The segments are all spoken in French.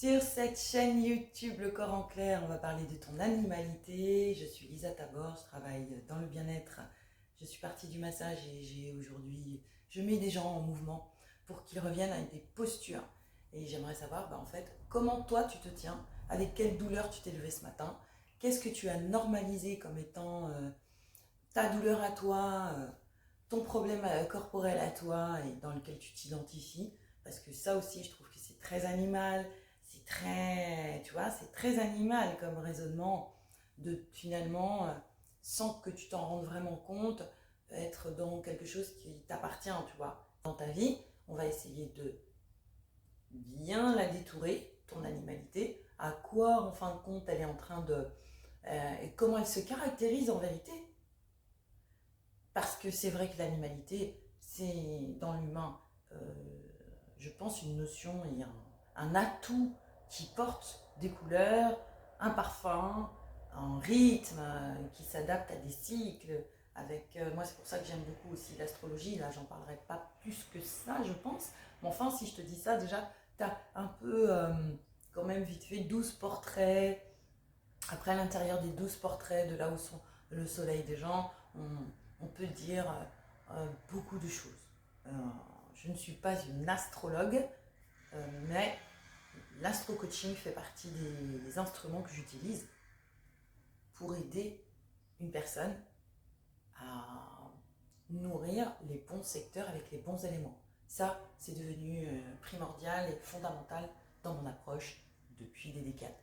Sur cette chaîne YouTube Le Corps en Clair, on va parler de ton animalité. Je suis Lisa Tabor, je travaille dans le bien-être. Je suis partie du massage et je mets des gens en mouvement pour qu'ils reviennent avec des postures. Et j'aimerais savoir, en fait, comment toi tu te tiens, avec quelle douleur tu t'es levé ce matin, qu'est-ce que tu as normalisé comme étant ta douleur à toi, ton problème corporel à toi et dans lequel tu t'identifies. Parce que ça aussi, je trouve que c'est très animal. C'est très, tu vois, c'est très animal comme raisonnement de finalement, sans que tu t'en rendes vraiment compte, être dans quelque chose qui t'appartient, tu vois. Dans ta vie, on va essayer de bien la détourer, ton animalité, à quoi en fin de compte elle est en train de... et comment elle se caractérise en vérité. Parce que c'est vrai que l'animalité, c'est dans l'humain, euh, je pense, une notion et un atout qui porte des couleurs, un parfum, un rythme qui s'adapte à des cycles. Moi, c'est pour ça que j'aime beaucoup aussi l'astrologie. Là, j'en parlerai pas plus que ça, je pense. Mais enfin, si je te dis ça, déjà, tu as un peu, quand même, vite fait, 12 portraits. Après, à l'intérieur des 12 portraits, de là où sont le soleil des gens, on peut dire beaucoup de choses. Je ne suis pas une astrologue, mais l'astro-coaching fait partie des instruments que j'utilise pour aider une personne à nourrir les bons secteurs avec les bons éléments. Ça, c'est devenu primordial et fondamental dans mon approche depuis des décades.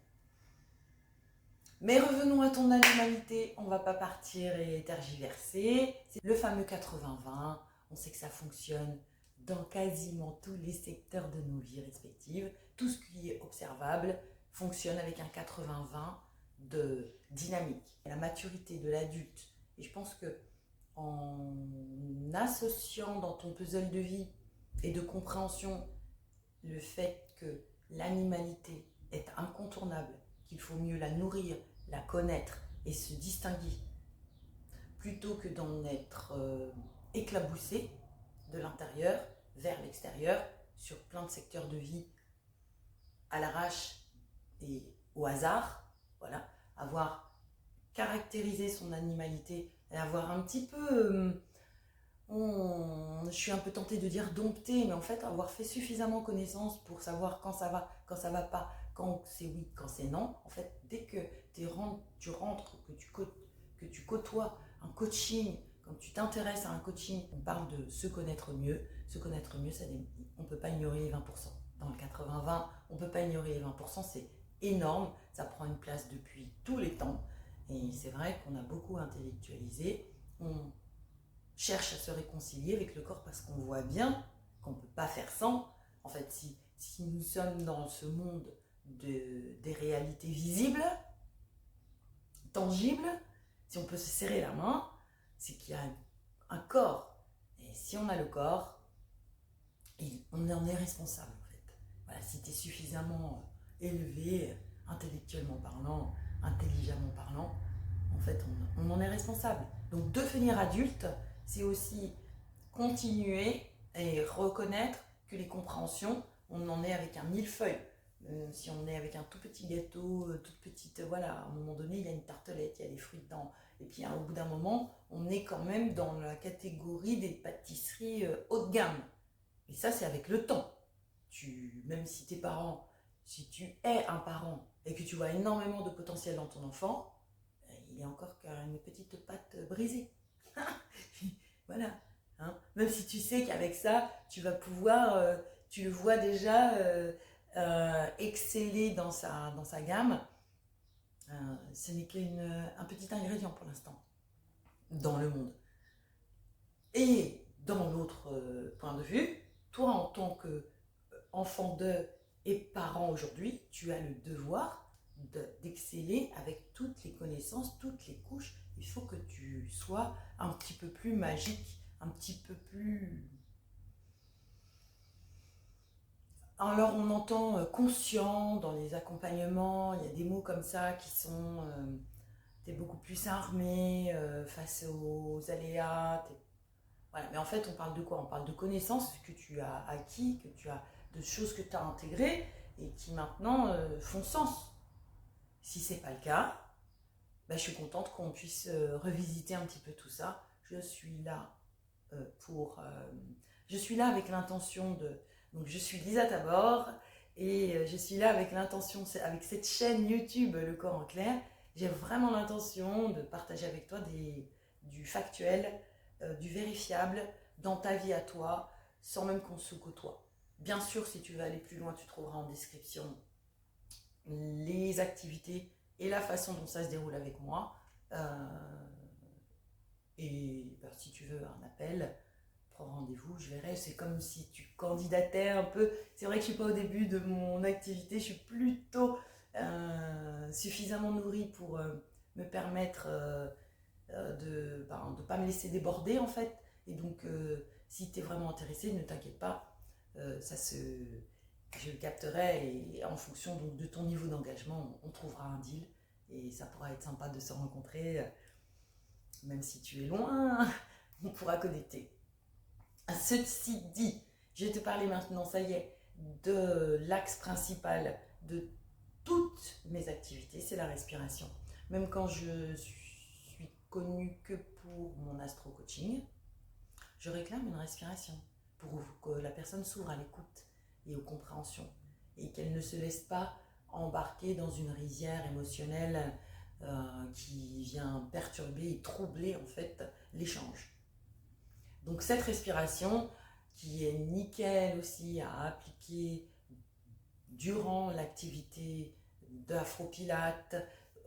Mais revenons à ton animalité, on ne va pas partir et tergiverser. C'est le fameux 80-20, on sait que ça fonctionne dans quasiment tous les secteurs de nos vies respectives. Tout ce qui est observable fonctionne avec un 80-20 de dynamique. La maturité de l'adulte, et je pense que en associant dans ton puzzle de vie et de compréhension le fait que l'animalité est incontournable, qu'il faut mieux la nourrir, la connaître et se distinguer, plutôt que d'en être éclaboussé de l'intérieur vers l'extérieur sur plein de secteurs de vie à l'arrache et au hasard. Voilà, avoir caractérisé son animalité et avoir un petit peu, je suis un peu tentée de dire dompté, mais en fait avoir fait suffisamment connaissance pour savoir quand ça va pas, quand c'est oui, quand c'est non. En fait, dès que tu rentres, que tu côtoies un coaching, quand tu t'intéresses à un coaching, on parle de se connaître mieux. Se connaître mieux, on ne peut pas ignorer les 20%. Dans le 80-20, on ne peut pas ignorer les 20%, c'est énorme, ça prend une place depuis tous les temps. Et c'est vrai qu'on a beaucoup intellectualisé, on cherche à se réconcilier avec le corps parce qu'on voit bien qu'on ne peut pas faire sans. En fait, si nous sommes dans ce monde des réalités visibles, tangibles, si on peut se serrer la main, c'est qu'il y a un corps. Et si on a le corps, on en est responsable en fait. Voilà, si tu es suffisamment élevé, intellectuellement parlant, intelligemment parlant, en fait, on en est responsable. Donc devenir adulte, c'est aussi continuer et reconnaître que les compréhensions, on en est avec un millefeuille. Si on est avec un tout petit gâteau, toute petite, voilà, à un moment donné, il y a une tartelette, il y a des fruits dedans. Et puis au bout d'un moment, on est quand même dans la catégorie des pâtisseries haut de gamme. Et ça, c'est avec le temps. Même si tes parents, si tu es un parent et que tu vois énormément de potentiel dans ton enfant, il est encore qu'une petite pâte brisée. Voilà. Hein. Même si tu sais qu'avec ça, tu vas pouvoir, tu le vois déjà exceller dans sa gamme, ce n'est qu'un petit ingrédient pour l'instant dans le monde. Et dans l'autre point de vue, toi en tant qu'enfant et parent aujourd'hui, tu as le devoir d'exceller avec toutes les connaissances, toutes les couches. Il faut que tu sois un petit peu plus magique, un petit peu plus... Alors on entend conscient dans les accompagnements, il y a des mots comme ça qui sont... t'es beaucoup plus armé face aux aléas. Voilà. Mais en fait, on parle de quoi? On parle de connaissances que tu as acquis, de choses que tu as intégrées. et qui maintenant font sens. Si c'est pas le cas, je suis contente qu'on puisse revisiter un petit peu tout ça. Je suis là je suis là avec l'intention de... Donc je suis Lisa Tabor et je suis là avec l'intention, avec cette chaîne YouTube Le Corps en Clair, j'ai vraiment l'intention de partager avec toi du factuel, du vérifiable dans ta vie à toi, sans même qu'on se côtoie. Bien sûr, si tu veux aller plus loin, tu trouveras en description les activités et la façon dont ça se déroule avec moi. Et si tu veux un appel, prends rendez-vous, je verrai. C'est comme si tu candidatais un peu. C'est vrai que je ne suis pas au début de mon activité, je suis plutôt suffisamment nourrie pour me permettre de ne pas me laisser déborder en fait. Et donc, si tu es vraiment intéressé, ne t'inquiète pas, je le capterai et en fonction donc, de ton niveau d'engagement, on trouvera un deal et ça pourra être sympa de se rencontrer. Même si tu es loin, on pourra connecter. Ceci dit, je vais te parler maintenant, ça y est, de l'axe principal de toutes mes activités, c'est la respiration. Même quand je suis connue que pour mon astro-coaching, je réclame une respiration pour que la personne s'ouvre à l'écoute et aux compréhensions et qu'elle ne se laisse pas embarquer dans une rizière émotionnelle qui vient perturber et troubler en fait l'échange. Donc cette respiration qui est nickel aussi à appliquer durant l'activité d'Afro-Pilates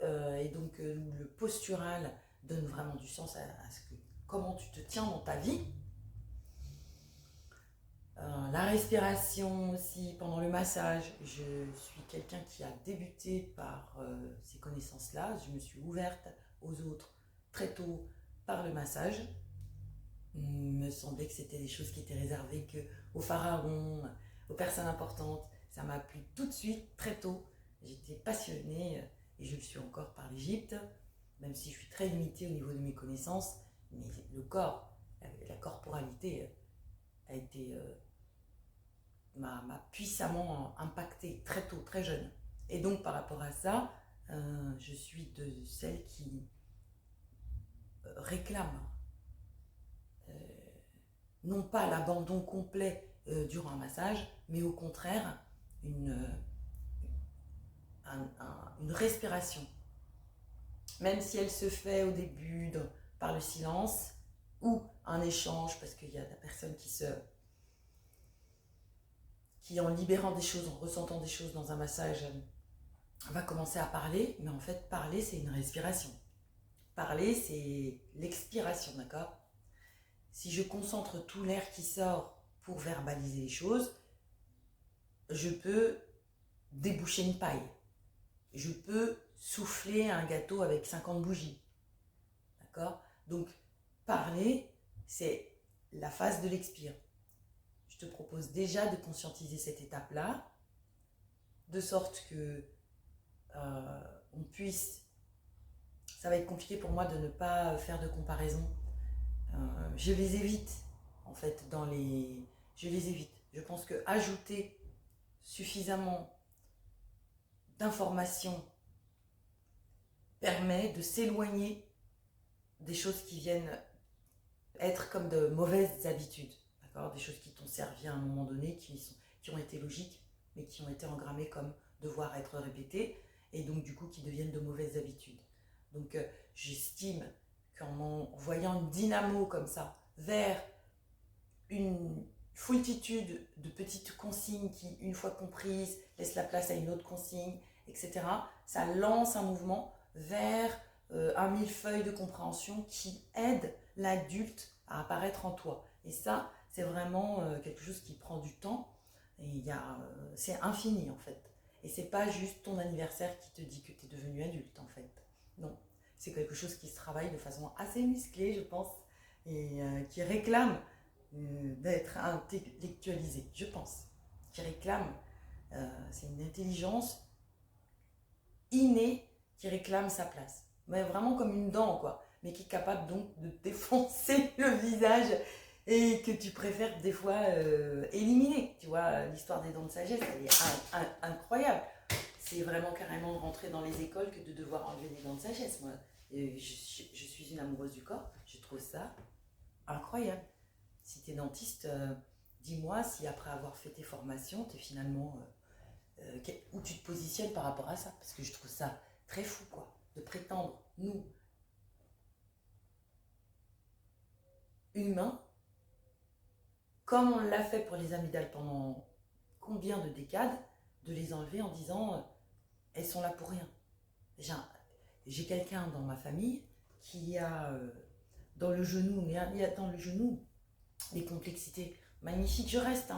et donc le postural donne vraiment du sens à ce que, comment tu te tiens dans ta vie. La respiration aussi pendant le massage, je suis quelqu'un qui a débuté par ces connaissances-là, je me suis ouverte aux autres très tôt par le massage. Il me semblait que c'était des choses qui étaient réservées aux pharaons, aux personnes importantes. Ça m'a plu tout de suite, très tôt. J'étais passionnée et je le suis encore par l'Égypte, même si je suis très limitée au niveau de mes connaissances. Mais le corps, la corporalité a été... m'a puissamment impactée très tôt, très jeune. Et donc par rapport à ça, je suis de celles qui réclament non pas l'abandon complet durant un massage, mais au contraire une respiration. Même si elle se fait au début par le silence ou un échange, parce qu'il y a la personne qui en libérant des choses, en ressentant des choses dans un massage, va commencer à parler, mais en fait, parler, c'est une respiration. Parler, c'est l'expiration, d'accord? Si je concentre tout l'air qui sort pour verbaliser les choses, je peux déboucher une paille. Je peux souffler un gâteau avec 50 bougies. D'accord? Donc, parler, c'est la phase de l'expire. Je te propose déjà de conscientiser cette étape-là, de sorte que on puisse... Ça va être compliqué pour moi de ne pas faire de comparaison. Je les évite, en fait, Je les évite. Je pense que ajouter suffisamment d'informations permet de s'éloigner des choses qui viennent être comme de mauvaises habitudes, d'accord? Des choses qui t'ont servi à un moment donné, qui ont été logiques, mais qui ont été engrammées comme devoir être répétées, et donc du coup qui deviennent de mauvaises habitudes. Donc j'estime qu'en voyant une dynamo comme ça, vers une foultitude de petites consignes qui, une fois comprises, laissent la place à une autre consigne, etc., ça lance un mouvement vers un millefeuille de compréhension qui aide l'adulte à apparaître en toi. Et ça, c'est vraiment quelque chose qui prend du temps. Et c'est infini en fait. Et c'est pas juste ton anniversaire qui te dit que tu es devenu adulte en fait. Non, c'est quelque chose qui se travaille de façon assez musclée, je pense, et qui réclame d'être intellectualisé, je pense. Qui réclame, c'est une intelligence innée qui réclame sa place. Mais vraiment comme une dent, quoi. Mais qui est capable donc de défoncer le visage et que tu préfères des fois éliminer. Tu vois, l'histoire des dents de sagesse, elle est incroyable. C'est vraiment carrément rentrer dans les écoles que de devoir enlever des dents de sagesse. Moi, je suis une amoureuse du corps, je trouve ça incroyable. Si tu es dentiste, dis-moi si après avoir fait tes formations, tu es finalement où tu te positionnes par rapport à ça. Parce que je trouve ça très fou, quoi, de prétendre, nous, humains, comme on l'a fait pour les amygdales pendant combien de décades, de les enlever en disant elles sont là pour rien. Déjà, j'ai quelqu'un dans ma famille qui a dans le genou, il y a dans le genou des complexités magnifiques. Je reste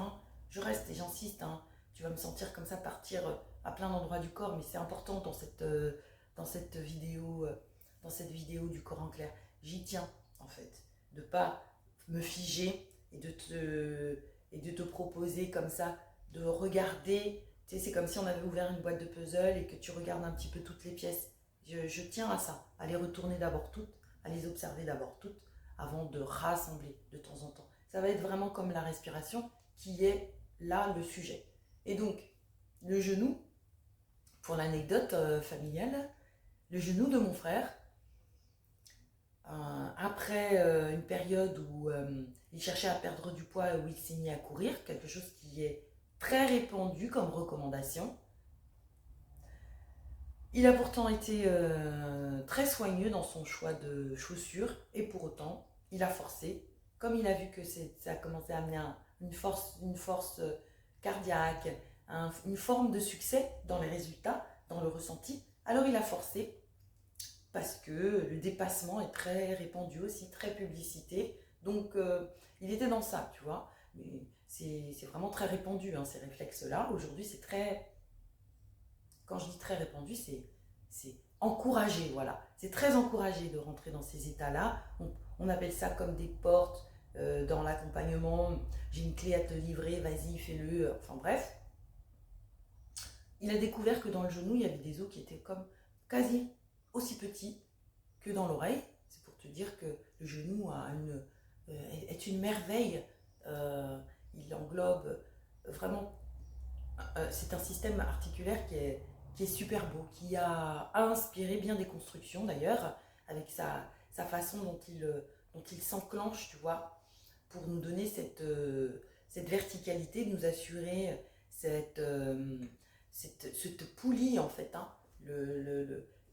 et j'insiste. Hein. Tu vas me sentir comme ça partir à plein d'endroits du corps, mais c'est important dans cette vidéo du corps en clair. J'y tiens en fait, de pas me figer et de te proposer comme ça, de regarder. Tu sais, c'est comme si on avait ouvert une boîte de puzzle et que tu regardes un petit peu toutes les pièces. Je tiens à ça, à les retourner d'abord toutes, à les observer d'abord toutes, avant de rassembler de temps en temps. Ça va être vraiment comme la respiration qui est là le sujet. Et donc, le genou, pour l'anecdote familiale, le genou de mon frère, après une période où il cherchait à perdre du poids, où il s'est mis à courir, quelque chose qui est très répandu comme recommandation. Il a pourtant été très soigneux dans son choix de chaussures et pour autant, il a forcé. Comme il a vu que ça a commencé à amener une force cardiaque, une forme de succès dans les résultats, dans le ressenti, alors il a forcé parce que le dépassement est très répandu aussi, très publicité. Donc il était dans ça, tu vois. Mais c'est vraiment très répandu, hein, ces réflexes-là. Aujourd'hui, c'est très... Quand je dis très répandu, c'est encouragé, voilà. C'est très encouragé de rentrer dans ces états-là. On appelle ça comme des portes dans l'accompagnement. J'ai une clé à te livrer, vas-y, fais-le. Enfin bref. Il a découvert que dans le genou, il y avait des os qui étaient comme quasi aussi petits que dans l'oreille. C'est pour te dire que le genou est une merveille. Il englobe vraiment... c'est un système articulaire qui est super beau, qui a inspiré bien des constructions d'ailleurs, avec sa façon dont il s'enclenche, tu vois, pour nous donner cette verticalité, nous assurer cette poulie en fait, hein,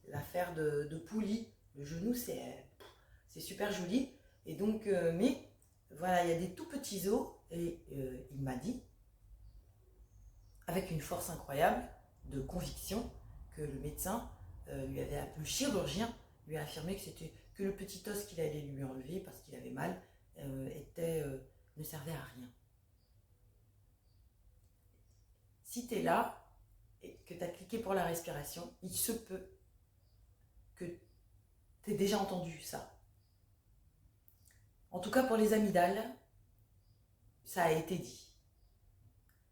l'affaire de poulie. Le genou, c'est super joli. Et donc, mais voilà, il y a des tout petits os et il m'a dit, avec une force incroyable de conviction, que le médecin le chirurgien lui a affirmé que le petit os qu'il allait lui enlever parce qu'il avait mal ne servait à rien. Si tu es là et que tu as cliqué pour la respiration, il se peut que tu aies déjà entendu ça. En tout cas pour les amygdales, ça a été dit.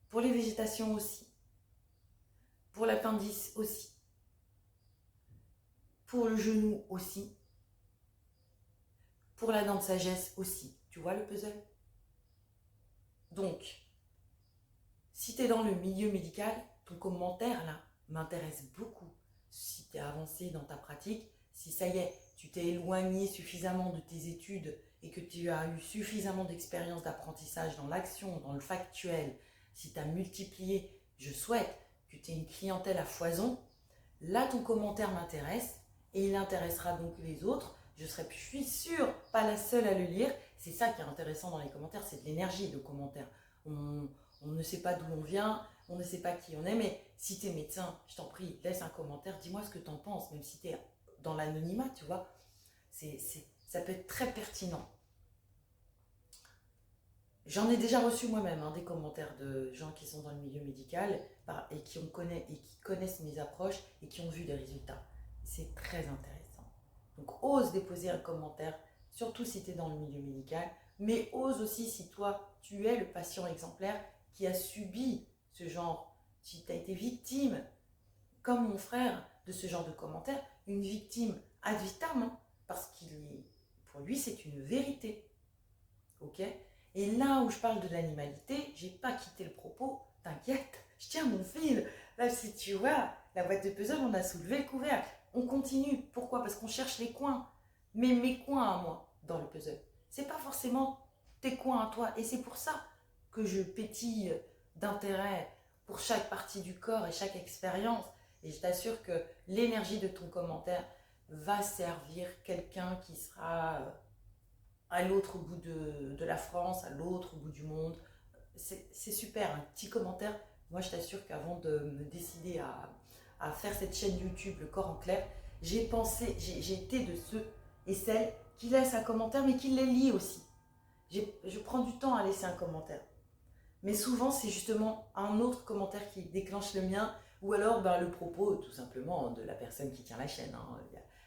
Pour les végétations aussi. Pour l'appendice aussi. Pour le genou aussi. Pour la dent de sagesse aussi. Tu vois le puzzle? Donc, si tu es dans le milieu médical, ton commentaire là m'intéresse beaucoup. Si tu es avancé dans ta pratique, si ça y est, tu t'es éloigné suffisamment de tes études et que tu as eu suffisamment d'expérience d'apprentissage dans l'action, dans le factuel, si tu as multiplié, je souhaite que tu aies une clientèle à foison, là ton commentaire m'intéresse et il intéressera donc les autres. Je suis sûre, pas la seule à le lire. C'est ça qui est intéressant dans les commentaires, c'est de l'énergie de commentaires. On ne sait pas d'où on vient, on ne sait pas qui on est, mais si tu es médecin, je t'en prie, laisse un commentaire, dis-moi ce que tu en penses, même si tu es dans l'anonymat, tu vois. Ça peut être très pertinent. J'en ai déjà reçu moi-même des commentaires de gens qui sont dans le milieu médical et qui connaissent mes approches et qui ont vu des résultats. C'est très intéressant. Donc ose déposer un commentaire, surtout si tu es dans le milieu médical, mais ose aussi si toi, tu es le patient exemplaire qui a subi ce genre, si tu as été victime, comme mon frère, de ce genre de commentaires, une victime ad vitam, hein, parce pour lui, c'est une vérité. Ok ? Et là où je parle de l'animalité, j'ai pas quitté le propos, t'inquiète, je tiens mon fil. Là, si tu vois, la boîte de puzzle, on a soulevé le couvercle. On continue. Pourquoi? Parce qu'on cherche les coins. Mais mes coins à moi dans le puzzle, c'est pas forcément tes coins à toi. Et c'est pour ça que je pétille d'intérêt pour chaque partie du corps et chaque expérience. Et je t'assure que l'énergie de ton commentaire va servir quelqu'un qui sera à l'autre bout de la France, à l'autre bout du monde. C'est super, un petit commentaire. Moi, je t'assure qu'avant de me décider à faire cette chaîne YouTube, Le Corps en Clair, j'ai pensé, j'ai été de ceux et celles qui laissent un commentaire, mais qui les lit aussi. Je prends du temps à laisser un commentaire. Mais souvent, c'est justement un autre commentaire qui déclenche le mien, ou alors le propos, tout simplement, de la personne qui tient la chaîne. Hein.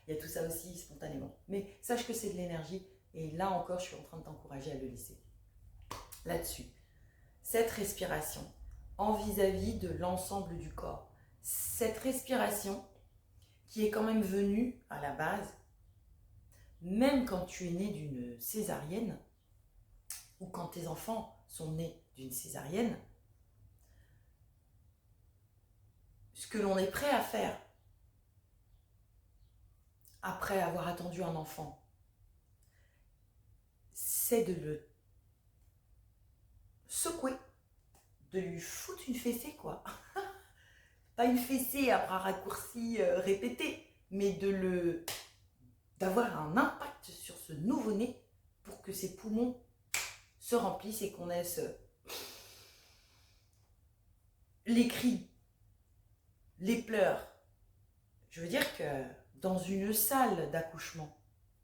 Il y a tout ça aussi spontanément. Mais sache que c'est de l'énergie, et là encore, je suis en train de t'encourager à le laisser. Là-dessus, cette respiration, en vis-à-vis de l'ensemble du corps, cette respiration qui est quand même venue à la base, même quand tu es né d'une césarienne, ou quand tes enfants sont nés d'une césarienne, ce que l'on est prêt à faire après avoir attendu un enfant, c'est de le secouer, de lui foutre une fessée, quoi. Pas une fessée à bras raccourcis répétés, mais d'avoir un impact sur ce nouveau-né pour que ses poumons se remplissent et qu'on ait les cris, les pleurs. Je veux dire que dans une salle d'accouchement,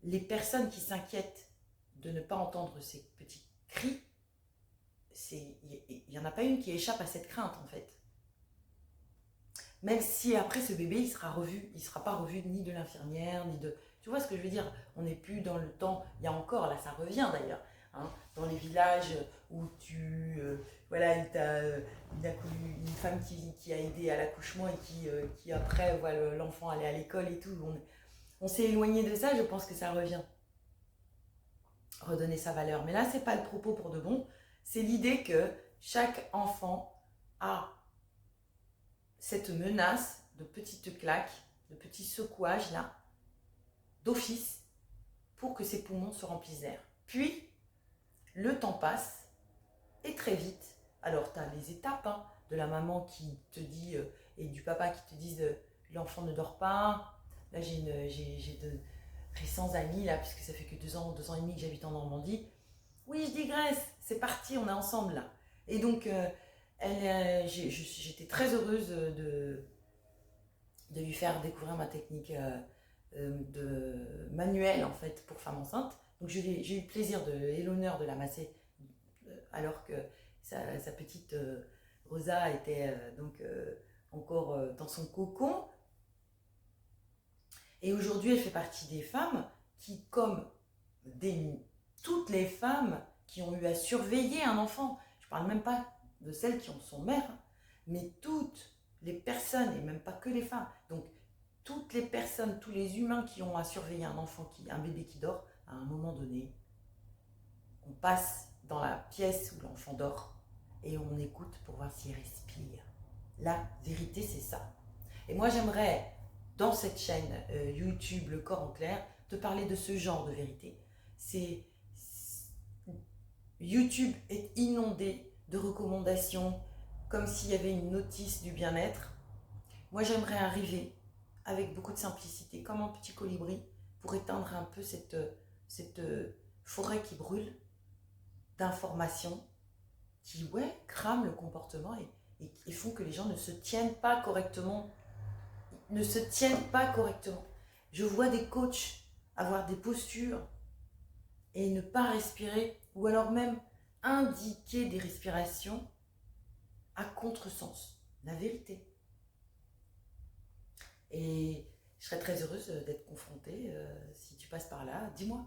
les personnes qui s'inquiètent de ne pas entendre ces petits cris, il n'y en a pas une qui échappe à cette crainte en fait. Même si après ce bébé, il sera pas revu ni de l'infirmière, ni de... Tu vois ce que je veux dire? On n'est plus dans le temps, il y a encore, là ça revient d'ailleurs, hein, dans les villages où voilà, une femme qui a aidé à l'accouchement et qui après voit l'enfant aller à l'école et tout. On s'est éloigné de ça, je pense que ça revient. Redonner sa valeur. Mais là, c'est pas le propos pour de bon, c'est l'idée que chaque enfant a cette menace de petites claques, de petits secouages là, d'office, pour que ses poumons se remplissent d'air. Puis, le temps passe, et très vite, alors tu as les étapes hein, de la maman qui te dit, et du papa qui te disent, l'enfant ne dort pas. Là, j'ai de récents amis, là, puisque ça fait que 2 ans et demi que j'habite en Normandie. Oui, je digresse, c'est parti, on est ensemble là. Et donc, j'étais très heureuse de lui faire découvrir ma technique de manuelle en fait pour femme enceinte. Donc j'ai eu le plaisir et l'honneur de la masser alors que sa petite Rosa était encore dans son cocon. Et aujourd'hui, elle fait partie des femmes qui, comme toutes les femmes qui ont eu à surveiller un enfant, je ne parle même pas de celles qui en sont mères, mais toutes les personnes, et même pas que les femmes, donc toutes les personnes, tous les humains qui ont à surveiller un enfant, un bébé qui dort, à un moment donné, on passe dans la pièce où l'enfant dort et on écoute pour voir s'il respire. La vérité, c'est ça. Et moi, j'aimerais, dans cette chaîne YouTube, Le Corps en Clair, te parler de ce genre de vérité. YouTube est inondé de recommandations, comme s'il y avait une notice du bien-être. Moi, j'aimerais arriver avec beaucoup de simplicité, comme un petit colibri, pour éteindre un peu cette forêt qui brûle d'informations qui, crament le comportement et font que les gens ne se tiennent pas correctement. Je vois des coachs avoir des postures et ne pas respirer, ou alors même indiquer des respirations à contresens. La vérité. Et je serais très heureuse d'être confrontée, si tu passes par là, dis-moi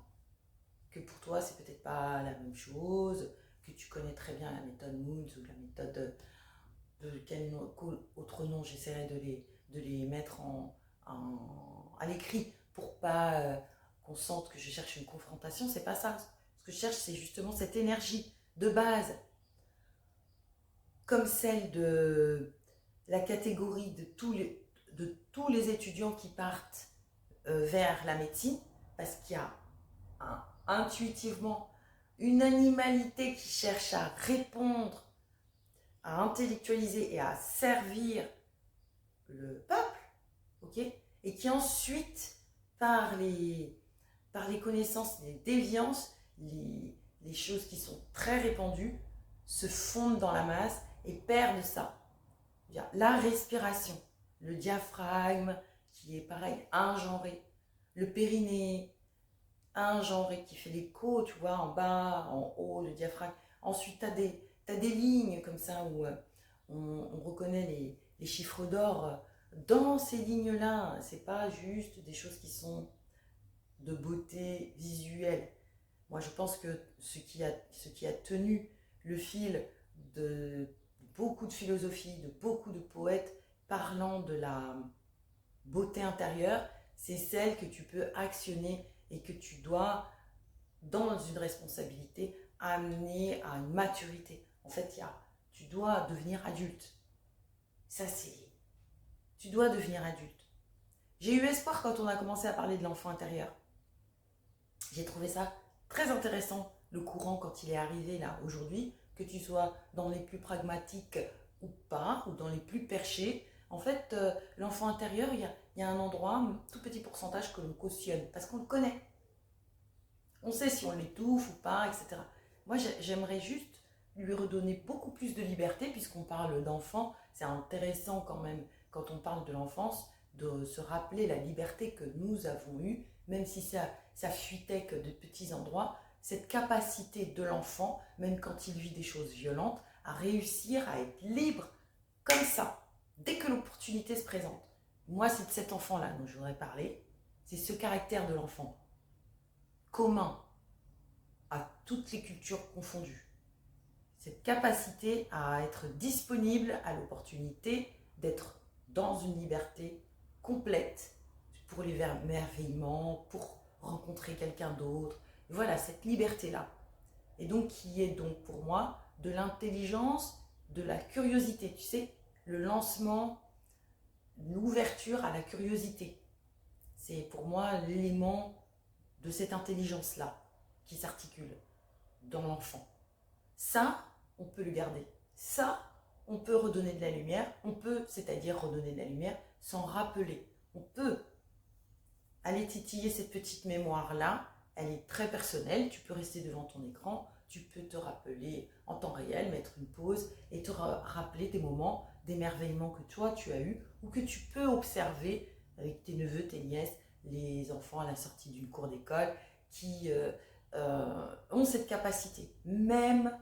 que pour toi c'est peut-être pas la même chose, que tu connais très bien la méthode Moons ou la méthode de quel autre nom j'essaierai de les mettre à l'écrit pour pas qu'on sente que je cherche une confrontation. C'est pas ça. Ce que je cherche, c'est justement cette énergie de base, comme celle de la catégorie de tous les étudiants qui partent vers la médecine, parce qu'il y a intuitivement une animalité qui cherche à répondre, à intellectualiser et à servir le peuple, ok, et qui ensuite, par les connaissances, les déviances, les choses qui sont très répandues, se fondent dans la masse et perdent ça. La respiration, le diaphragme qui est pareil, ingenré, le périnée, ingenré qui fait l'écho, tu vois, en bas, en haut, le diaphragme. Ensuite, tu as des lignes comme ça où on reconnaît les chiffres d'or dans ces lignes-là. C'est pas juste des choses qui sont de beauté visuelle. Moi, je pense que ce qui a tenu le fil de beaucoup de philosophie, de beaucoup de poètes parlant de la beauté intérieure, c'est celle que tu peux actionner et que tu dois, dans une responsabilité, amener à une maturité. En fait, tu dois devenir adulte. Ça, c'est... Tu dois devenir adulte. J'ai eu espoir quand on a commencé à parler de l'enfant intérieur. J'ai trouvé ça très intéressant, le courant, quand il est arrivé là aujourd'hui, que tu sois dans les plus pragmatiques ou pas, ou dans les plus perchés. En fait, l'enfant intérieur, il y a un endroit, un tout petit pourcentage que l'on cautionne, parce qu'on le connaît. On sait si on l'étouffe ou pas, etc. Moi, j'aimerais juste lui redonner beaucoup plus de liberté, puisqu'on parle d'enfant. C'est intéressant quand même, quand on parle de l'enfance, de se rappeler la liberté que nous avons eue, même si ça fuitait que de petits endroits, cette capacité de l'enfant, même quand il vit des choses violentes, à réussir à être libre comme ça, dès que l'opportunité se présente. Moi, c'est de cet enfant-là dont je voudrais parler. C'est ce caractère de l'enfant commun à toutes les cultures confondues. Cette capacité à être disponible à l'opportunité d'être dans une liberté complète pour l'émerveillement, pour rencontrer quelqu'un d'autre. Voilà, cette liberté-là. Et donc, qui est donc pour moi de l'intelligence, de la curiosité. Tu sais, le lancement, l'ouverture à la curiosité. C'est pour moi l'élément de cette intelligence-là qui s'articule dans l'enfant. Ça, on peut le garder. Ça, on peut redonner de la lumière. On peut, c'est-à-dire redonner de la lumière, s'en rappeler. On peut aller titiller cette petite mémoire-là. Elle est très personnelle. Tu peux rester devant ton écran. Tu peux te rappeler en temps réel, mettre une pause et te rappeler des moments d'émerveillement que toi, tu as eu ou que tu peux observer avec tes neveux, tes nièces, les enfants à la sortie d'une cour d'école qui ont cette capacité, même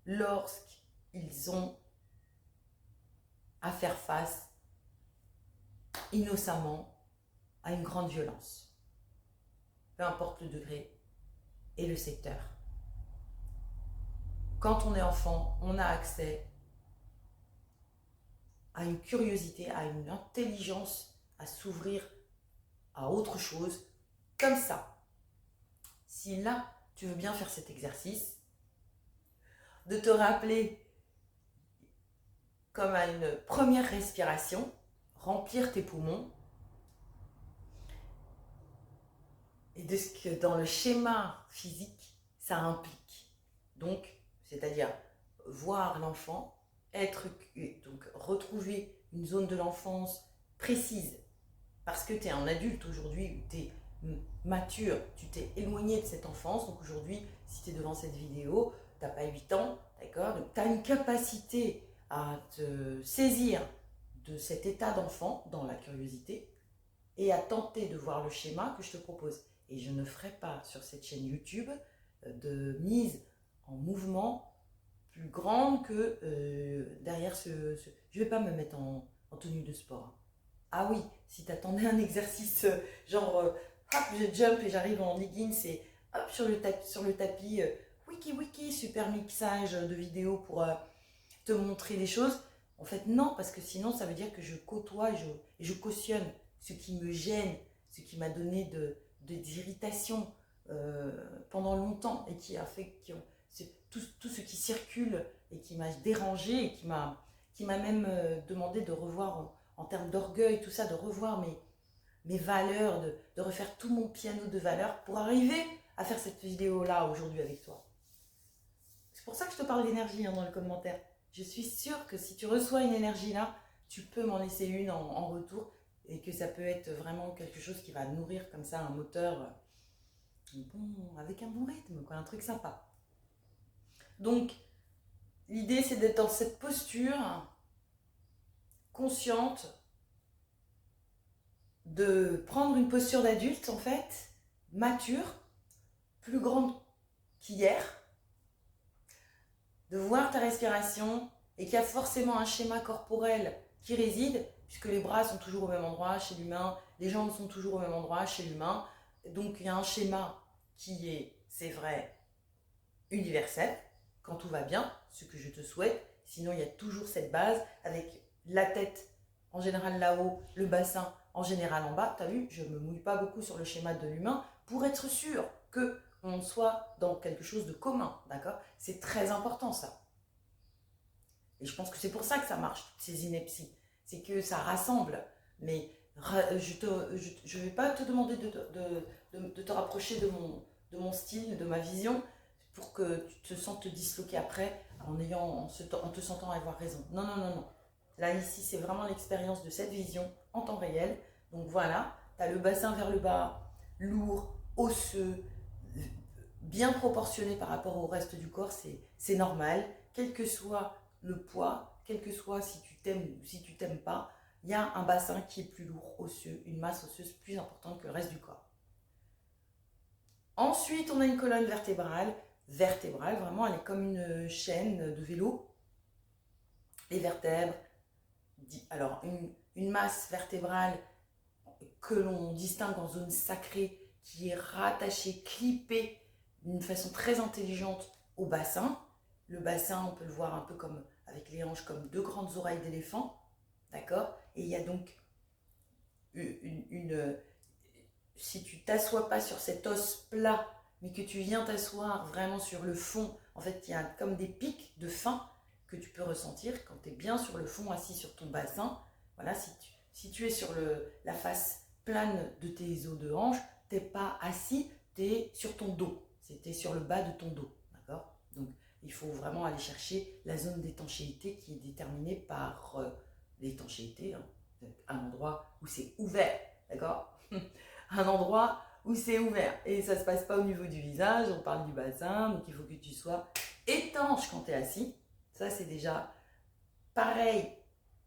lorsqu'ils ont à faire face innocemment à une grande violence, peu importe le degré et le secteur. Quand on est enfant, on a accès à une curiosité, à une intelligence, à s'ouvrir à autre chose, comme ça. Si là, tu veux bien faire cet exercice, de te rappeler comme à une première respiration, remplir tes poumons, et de ce que dans le schéma physique, ça implique. Donc, c'est-à-dire voir l'enfant, donc retrouver une zone de l'enfance précise, parce que tu es un adulte aujourd'hui, tu es mature, tu t'es éloigné de cette enfance, donc aujourd'hui, si tu es devant cette vidéo, tu n'as pas 8 ans, d'accord, donc tu as une capacité à te saisir de cet état d'enfant dans la curiosité et à tenter de voir le schéma que je te propose. Et je ne ferai pas sur cette chaîne YouTube de mise en mouvement plus grande que derrière ce... Je ne vais pas me mettre en tenue de sport. Ah oui, si tu attendais un exercice genre hop, je jump et j'arrive en leggings et hop sur le tapis wiki, super mixage de vidéos pour te montrer les choses. En fait, non, parce que sinon, ça veut dire que je côtoie et je cautionne ce qui me gêne, ce qui m'a donné d'irritation pendant longtemps et qui a fait tout ce qui circule et qui m'a dérangé et qui m'a même demandé de revoir en termes d'orgueil, tout ça, de revoir mes valeurs, de refaire tout mon piano de valeurs pour arriver à faire cette vidéo-là aujourd'hui avec toi. C'est pour ça que je te parle d'énergie dans le commentaire. Je suis sûre que si tu reçois une énergie là, tu peux m'en laisser une en retour et que ça peut être vraiment quelque chose qui va nourrir comme ça un moteur bon, avec un bon rythme, quoi, un truc sympa. Donc, l'idée c'est d'être dans cette posture consciente, de prendre une posture d'adulte en fait, mature, plus grande qu'hier, de voir ta respiration et qu'il y a forcément un schéma corporel qui réside, puisque les bras sont toujours au même endroit chez l'humain, les jambes sont toujours au même endroit chez l'humain, donc il y a un schéma qui est, c'est vrai, universel, quand tout va bien, ce que je te souhaite, sinon il y a toujours cette base avec la tête en général là-haut, le bassin en général en bas. Tu as vu, je ne me mouille pas beaucoup sur le schéma de l'humain pour être sûr qu'on soit dans quelque chose de commun, d'accord? C'est très important ça. Et je pense que c'est pour ça que ça marche, toutes ces inepties. C'est que ça rassemble. Mais je ne vais pas te demander de te rapprocher de mon style, de ma vision, pour que tu te sentes te disloquer après en te sentant avoir raison. Non, non, non, non. Là, ici, c'est vraiment l'expérience de cette vision en temps réel. Donc voilà, tu as le bassin vers le bas, lourd, osseux, bien proportionné par rapport au reste du corps, c'est normal. Quel que soit le poids, quel que soit si tu t'aimes ou si tu t'aimes pas, il y a un bassin qui est plus lourd, osseux, une masse osseuse plus importante que le reste du corps. Ensuite, on a une colonne vertébrale. Vertébrale, vraiment, elle est comme une chaîne de vélo. Les vertèbres, alors une masse vertébrale que l'on distingue en zone sacrée, qui est rattachée, clippée d'une façon très intelligente au bassin. Le bassin, on peut le voir un peu comme avec les hanches, comme deux grandes oreilles d'éléphant, d'accord? Et il y a donc si tu t'assois pas sur cet os plat, mais que tu viens t'asseoir vraiment sur le fond, en fait, il y a comme des pics de faim que tu peux ressentir quand tu es bien sur le fond, assis sur ton bassin. Voilà, si tu es sur la face plane de tes os de hanche, tu n'es pas assis, tu es sur ton dos. Tu es sur le bas de ton dos, d'accord? Donc, il faut vraiment aller chercher la zone d'étanchéité qui est déterminée par l'étanchéité, hein, un endroit où c'est ouvert, d'accord? Un endroit où c'est ouvert. Et ça ne se passe pas au niveau du visage, on parle du bassin, donc il faut que tu sois étanche quand tu es assis. Ça, c'est déjà pareil,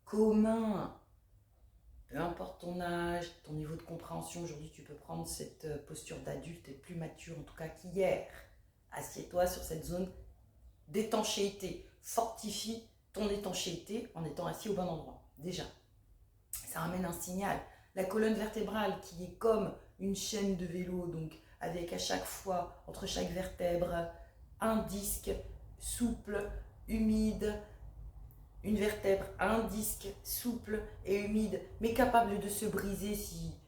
commun. Peu importe ton âge, ton niveau de compréhension, aujourd'hui tu peux prendre cette posture d'adulte et plus mature en tout cas qu'hier. Assieds-toi sur cette zone d'étanchéité. Fortifie ton étanchéité en étant assis au bon endroit. Déjà, ça amène un signal. La colonne vertébrale qui est comme une chaîne de vélo, donc avec à chaque fois, entre chaque vertèbre, un disque souple, humide, une vertèbre, un disque souple et humide, mais capable de se briser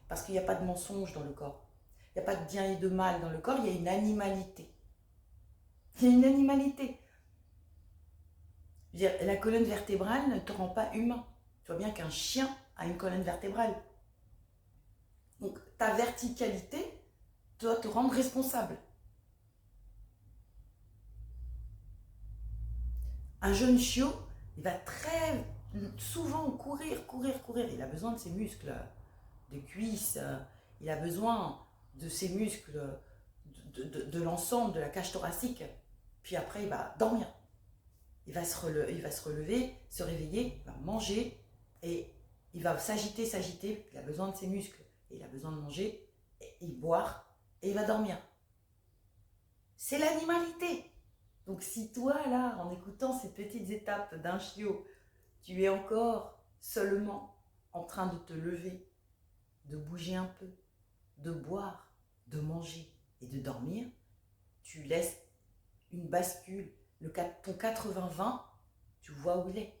parce qu'il n'y a pas de mensonge dans le corps. Il n'y a pas de bien et de mal dans le corps, il y a une animalité. Il y a une animalité. Je veux dire, la colonne vertébrale ne te rend pas humain. Tu vois bien qu'un chien a une colonne vertébrale. Donc ta verticalité doit te rendre responsable. Un jeune chiot, il va très souvent courir. Il a besoin de ses muscles, des cuisses, il a besoin de ses muscles, de l'ensemble, de la cage thoracique. Puis après, il va dormir. Il va se relever, se réveiller, il va manger et il va s'agiter. Il a besoin de ses muscles et il a besoin de manger et boire et il va dormir. C'est l'animalité. Donc si toi, là, en écoutant ces petites étapes d'un chiot, tu es encore seulement en train de te lever, de bouger un peu, de boire, de manger et de dormir, tu laisses une bascule, ton 80-20, tu vois où il est.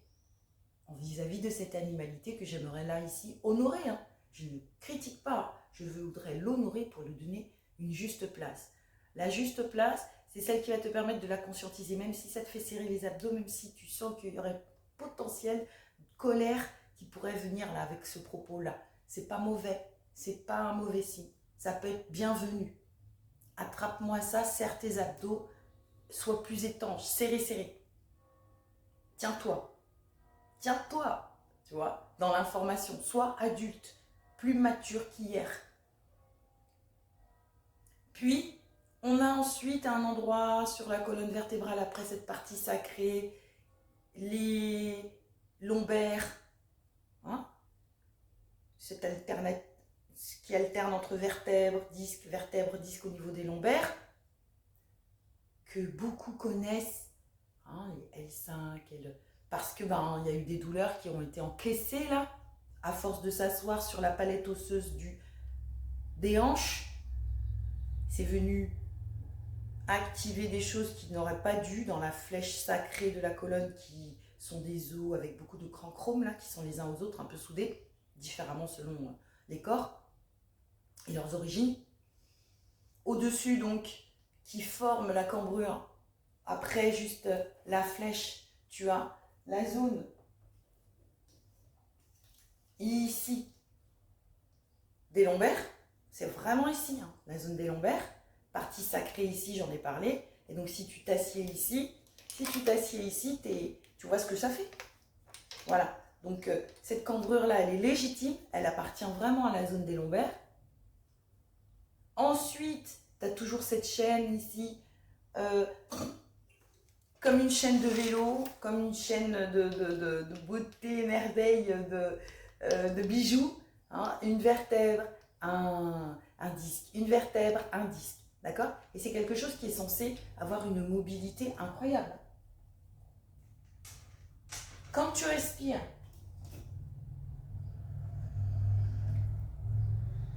En vis-à-vis de cette animalité que j'aimerais là, ici, honorer. Hein. Je ne critique pas, je voudrais l'honorer pour lui donner une juste place. La juste place, c'est celle qui va te permettre de la conscientiser, même si ça te fait serrer les abdos, même si tu sens qu'il y aurait potentiel colère qui pourrait venir là avec ce propos-là. C'est pas mauvais, c'est pas un mauvais signe. Ça peut être bienvenu. Attrape-moi ça, serre tes abdos, sois plus étanche, serré, serré. Tiens-toi, tiens-toi, tu vois, dans l'information. Sois adulte, plus mature qu'hier. Puis, on a ensuite un endroit sur la colonne vertébrale, après cette partie sacrée, les lombaires, hein, ce qui alterne entre vertèbres, disque au niveau des lombaires, que beaucoup connaissent, hein, les L5, parce que ben, il y a eu des douleurs qui ont été encaissées là, à force de s'asseoir sur la palette osseuse des hanches. C'est venu activer des choses qui n'auraient pas dû dans la flèche sacrée de la colonne, qui sont des os avec beaucoup de crans chromes là, qui sont les uns aux autres, un peu soudés, différemment selon les corps et leurs origines. Au-dessus donc, qui forme la cambrure, après juste la flèche, tu as la zone ici des lombaires, c'est vraiment ici, hein, la zone des lombaires, partie sacrée ici, j'en ai parlé, et donc si tu t'assieds ici, tu vois ce que ça fait. Voilà, donc cette cambrure-là, elle est légitime, elle appartient vraiment à la zone des lombaires. Ensuite, tu as toujours cette chaîne ici, comme une chaîne de vélo, comme une chaîne de beauté, merveille, de bijoux, hein, une vertèbre, un disque, une vertèbre, un disque, d'accord? Et c'est quelque chose qui est censé avoir une mobilité incroyable. Quand tu respires,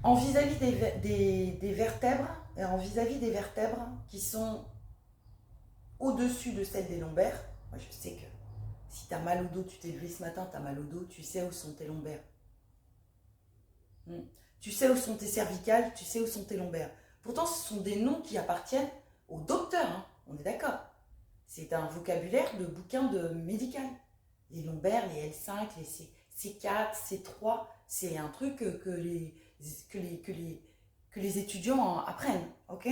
en vis-à-vis des vertèbres, et en vis-à-vis des vertèbres qui sont au-dessus de celles des lombaires, moi je sais que si tu as mal au dos, tu t'es levé ce matin, tu as mal au dos, tu sais où sont tes lombaires. Tu sais où sont tes cervicales, tu sais où sont tes lombaires. Pourtant, ce sont des noms qui appartiennent aux docteurs, hein, on est d'accord. C'est un vocabulaire de bouquin de médical. Les lombaires, les L5, les C4, C3, c'est un truc que les étudiants apprennent, ok?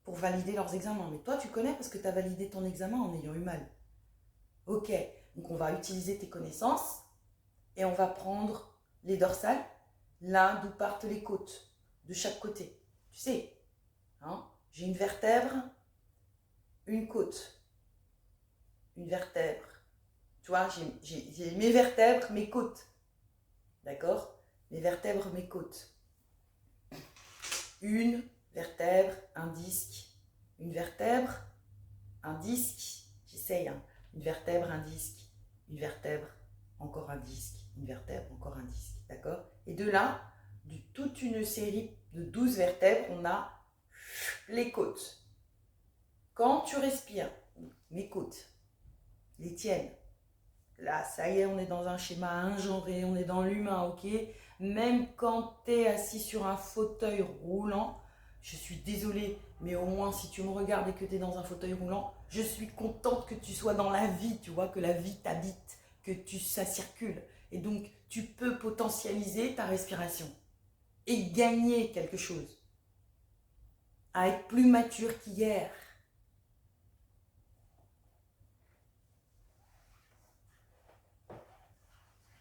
Pour valider leurs examens. Mais toi, tu connais parce que tu as validé ton examen en ayant eu mal. Ok, donc on va utiliser tes connaissances et on va prendre les dorsales, là d'où partent les côtes, de chaque côté. Tu sais, hein, j'ai une vertèbre, une côte, une vertèbre. Tu vois, j'ai mes vertèbres, mes côtes. D'accord? Mes vertèbres, mes côtes. Une vertèbre, un disque. Une vertèbre, un disque. J'essaye, hein. Une vertèbre, un disque. Une vertèbre, encore un disque. Une vertèbre, encore un disque. D'accord? Et de là, de toute une série de 12 vertèbres, on a les côtes. Quand tu respires, mes côtes, les tiennes, là, ça y est, on est dans un schéma ingenré, on est dans l'humain, ok? Même quand tu es assis sur un fauteuil roulant, je suis désolée, mais au moins si tu me regardes et que tu es dans un fauteuil roulant, je suis contente que tu sois dans la vie, tu vois, que la vie t'habite, que ça circule. Et donc, tu peux potentialiser ta respiration et gagner quelque chose, à être plus mature qu'hier.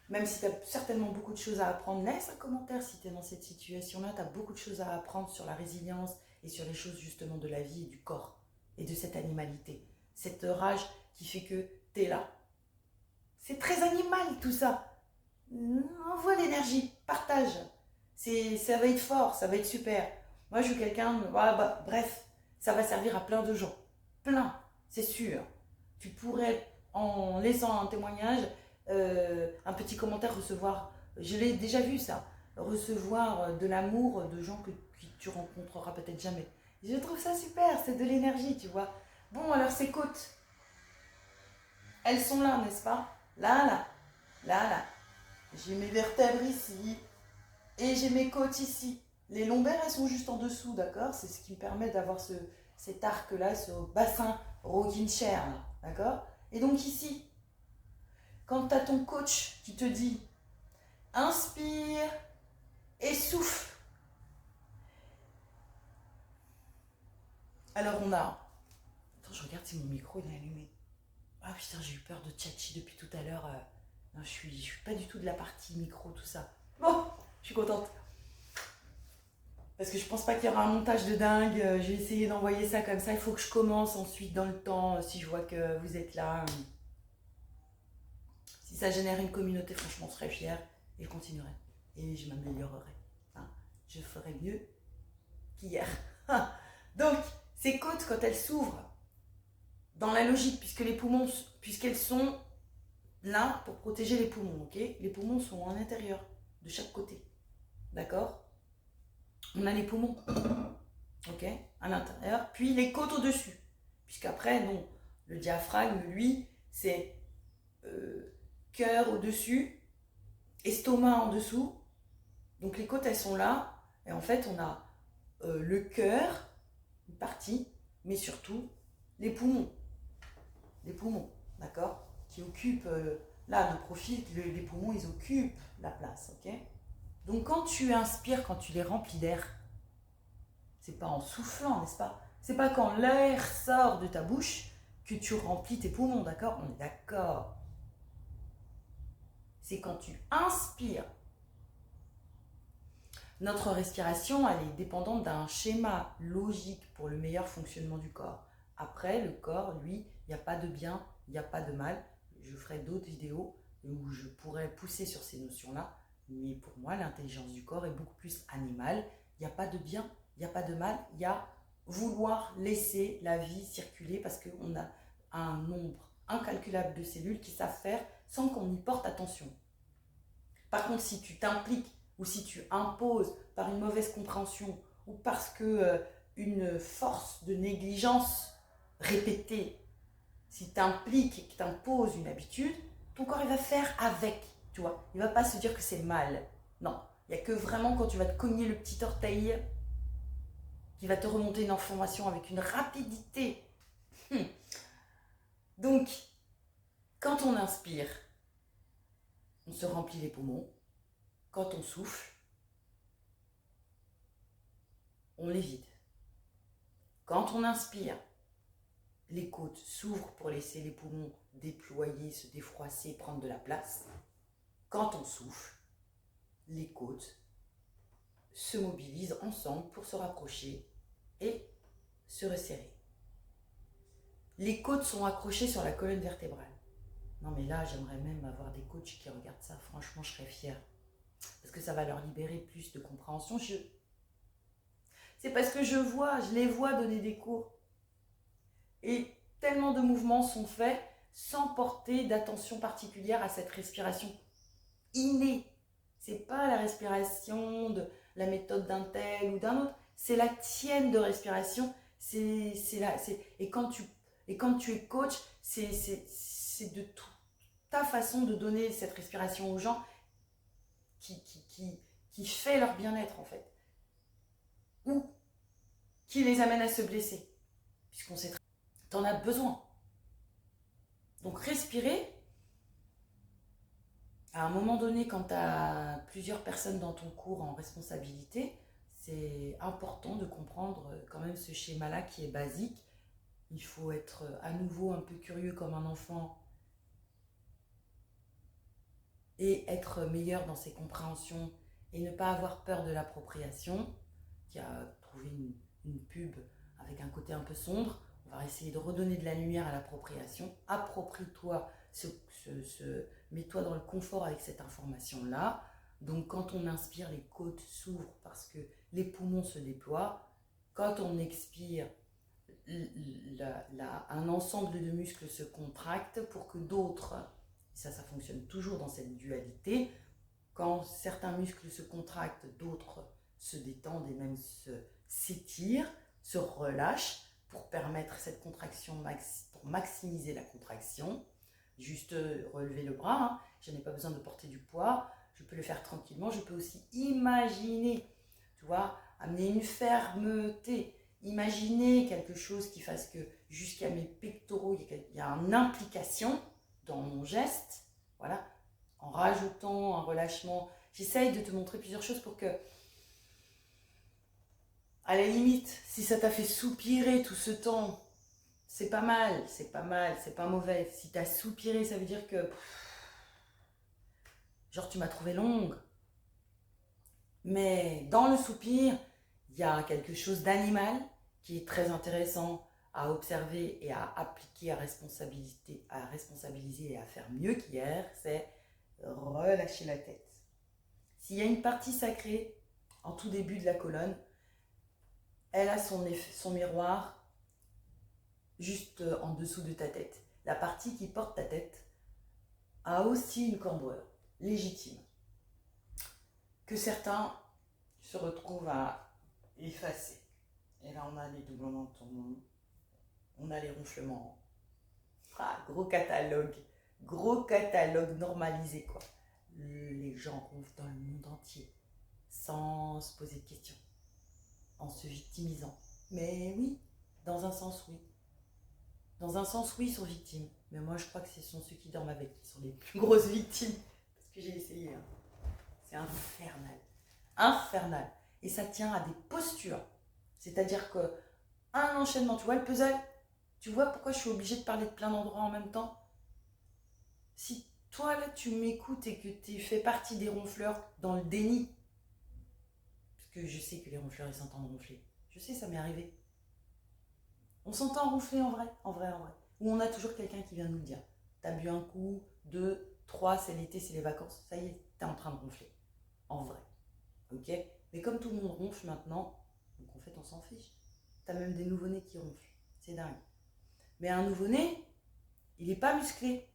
Même si tu as certainement beaucoup de choses à apprendre, laisse un commentaire si tu es dans cette situation-là. Tu as beaucoup de choses à apprendre sur la résilience et sur les choses justement de la vie et du corps et de cette animalité. Cette rage qui fait que tu es là. C'est très animal tout ça. Envoie l'énergie, partage. Ça va être fort, ça va être super. Moi je suis quelqu'un, bref, ça va servir à plein de gens. Plein, c'est sûr. Tu pourrais, en laissant un témoignage, un petit commentaire, recevoir, je l'ai déjà vu ça, recevoir de l'amour de gens que tu rencontreras peut-être jamais. Je trouve ça super, c'est de l'énergie, tu vois. Bon, alors ces côtes, elles sont là, n'est-ce pas? Là, là, là, là. J'ai mes vertèbres ici et j'ai mes côtes ici. Les lombaires, elles sont juste en dessous, d'accord? C'est ce qui me permet d'avoir cet arc-là, ce bassin rocking chair, d'accord? Et donc ici, quand tu as ton coach qui te dit inspire et souffle. Alors on a... Attends, je regarde si mon micro il est allumé. Ah putain, j'ai eu peur de tchatchi depuis tout à l'heure. Non, je suis pas du tout de la partie micro, tout ça. Bon, je suis contente. Parce que je pense pas qu'il y aura un montage de dingue. J'ai essayé d'envoyer ça comme ça. Il faut que je commence ensuite dans le temps, si je vois que vous êtes là. Si ça génère une communauté, franchement, je serais fière et je continuerai. Et je m'améliorerai. Hein, je ferai mieux qu'hier. Donc, ces côtes, quand elles s'ouvrent, dans la logique, puisque les poumons, puisqu'elles sont là pour protéger les poumons, ok? Les poumons sont à l'intérieur de chaque côté, d'accord? On a les poumons, ok? À l'intérieur, puis les côtes au-dessus, puisqu'après, non, le diaphragme, lui, c'est cœur au-dessus, estomac en dessous, donc les côtes, elles sont là, et en fait, on a le cœur, une partie, mais surtout les poumons, d'accord, qui occupent, là, de profil, les poumons, ils occupent la place, ok? Donc quand tu inspires, quand tu les remplis d'air, c'est pas en soufflant, n'est-ce pas? C'est pas quand l'air sort de ta bouche que tu remplis tes poumons, d'accord? On est d'accord. C'est quand tu inspires. Notre respiration, elle est dépendante d'un schéma logique pour le meilleur fonctionnement du corps. Après, le corps, lui, il n'y a pas de bien, il n'y a pas de mal. Je ferai d'autres vidéos où je pourrais pousser sur ces notions-là. Mais pour moi, l'intelligence du corps est beaucoup plus animale. Il n'y a pas de bien, il n'y a pas de mal. Il y a vouloir laisser la vie circuler parce qu'on a un nombre incalculable de cellules qui savent faire sans qu'on y porte attention. Par contre, si tu t'impliques ou si tu imposes par une mauvaise compréhension ou parce que une force de négligence répétée, si tu impliques et que tu imposes une habitude, ton corps il va faire avec, tu vois. Il ne va pas se dire que c'est mal. Non, il n'y a que vraiment quand tu vas te cogner le petit orteil qui va te remonter une information avec une rapidité. Donc, quand on inspire, on se remplit les poumons. Quand on souffle, on les vide. Quand on inspire, les côtes s'ouvrent pour laisser les poumons déployer, se défroisser, prendre de la place. Quand on souffle, les côtes se mobilisent ensemble pour se rapprocher et se resserrer. Les côtes sont accrochées sur la colonne vertébrale. Non mais là, j'aimerais même avoir des coachs qui regardent ça. Franchement, je serais fière. Parce que ça va leur libérer plus de compréhension. C'est parce que je les vois donner des cours. Et tellement de mouvements sont faits sans porter d'attention particulière à cette respiration innée. C'est pas la respiration de la méthode d'un tel ou d'un autre, c'est la tienne de respiration. Et quand tu es coach, c'est de ta façon de donner cette respiration aux gens qui fait leur bien-être en fait. Ou qui les amène à se blesser. Puisqu'on sait t'en as besoin. Donc respirer, à un moment donné, quand tu as plusieurs personnes dans ton cours en responsabilité, c'est important de comprendre quand même ce schéma-là qui est basique. Il faut être à nouveau un peu curieux comme un enfant et être meilleur dans ses compréhensions et ne pas avoir peur de l'appropriation, qui a trouvé une pub avec un côté un peu sombre. On va essayer de redonner de la lumière à l'appropriation. Approprie-toi, mets-toi dans le confort avec cette information-là. Donc quand on inspire, les côtes s'ouvrent parce que les poumons se déploient. Quand on expire, un ensemble de muscles se contractent pour que d'autres, ça fonctionne toujours dans cette dualité, quand certains muscles se contractent, d'autres se détendent et même s'étirent, se relâchent pour permettre cette contraction, pour maximiser la contraction. Juste relever le bras, hein. Je n'ai pas besoin de porter du poids, je peux le faire tranquillement. Je peux aussi imaginer, tu vois, amener une fermeté Imaginez quelque chose qui fasse que jusqu'à mes pectoraux, il y a une implication dans mon geste, voilà, en rajoutant un relâchement. J'essaye de te montrer plusieurs choses pour que, à la limite, si ça t'a fait soupirer tout ce temps, c'est pas mal, c'est pas mal, c'est pas mauvais. Si t'as soupiré, ça veut dire que, genre, tu m'as trouvé longue. Mais dans le soupir, il y a quelque chose d'animal qui est très intéressant à observer et à appliquer, à responsabiliser et à faire mieux qu'hier, c'est relâcher la tête. S'il y a une partie sacrée en tout début de la colonne, elle a son miroir juste en dessous de ta tête. La partie qui porte ta tête a aussi une cambrure légitime que certains se retrouvent à effacer. Et là, on a les doublements de ton, on a les ronflements. Ah, gros catalogue normalisé, quoi. Les gens ronflent dans le monde entier, sans se poser de questions, en se victimisant. Mais oui, dans un sens, oui. Dans un sens, oui, ils sont victimes. Mais moi, je crois que ce sont ceux qui dorment avec qui sont les plus grosses victimes. Parce que j'ai essayé. Hein. C'est infernal. Infernal. Et ça tient à des postures. C'est-à-dire que un enchaînement, tu vois le puzzle? Tu vois pourquoi je suis obligée de parler de plein d'endroits en même temps? Si toi, là, tu m'écoutes et que tu fais partie des ronfleurs dans le déni, parce que je sais que les ronfleurs, ils s'entendent ronfler. Je sais, ça m'est arrivé. On s'entend ronfler en vrai, en vrai, en vrai. Ou on a toujours quelqu'un qui vient nous le dire. T'as bu un coup, 2, 3, c'est l'été, c'est les vacances. Ça y est, t'es en train de ronfler. En vrai. Ok? Mais comme tout le monde ronfle maintenant, donc en fait, on s'en fiche. T'as même des nouveau-nés qui ronflent. C'est dingue. Mais un nouveau-né, il n'est pas musclé.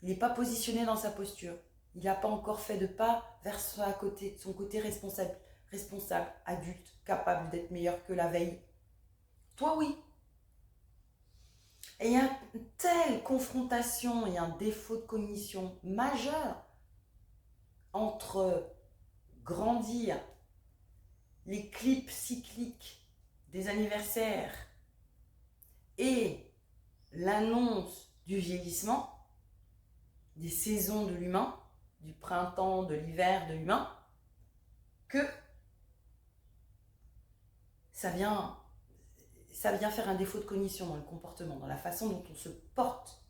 Il n'est pas positionné dans sa posture. Il n'a pas encore fait de pas vers son côté responsable, adulte, capable d'être meilleur que la veille. Toi, oui. Et il y a une telle confrontation et un défaut de cognition majeur entre grandir, les clips cycliques des anniversaires et l'annonce du vieillissement, des saisons de l'humain, du printemps, de l'hiver de l'humain, que ça vient faire un défaut de cognition dans le comportement, dans la façon dont on se porte,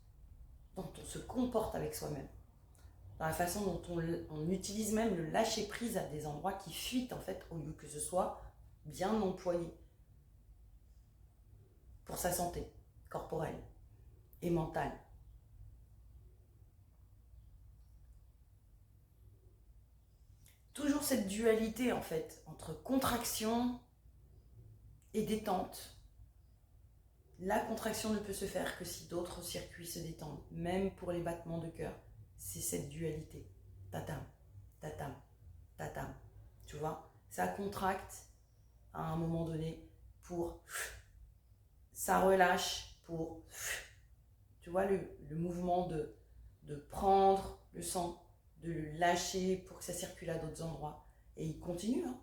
dont on se comporte avec soi-même, dans la façon dont on utilise même le lâcher-prise à des endroits qui fuitent en fait, au lieu que ce soit bien employé pour sa santé corporelle et mentale. Toujours cette dualité en fait entre contraction et détente. La contraction ne peut se faire que si d'autres circuits se détendent, même pour les battements de cœur. C'est cette dualité. Tatam, tatam, tatam. Tu vois, ça contracte à un moment donné pour... Ça relâche pour... Tu vois, le mouvement de prendre le sang, de le lâcher pour que ça circule à d'autres endroits. Et il continue. Hein.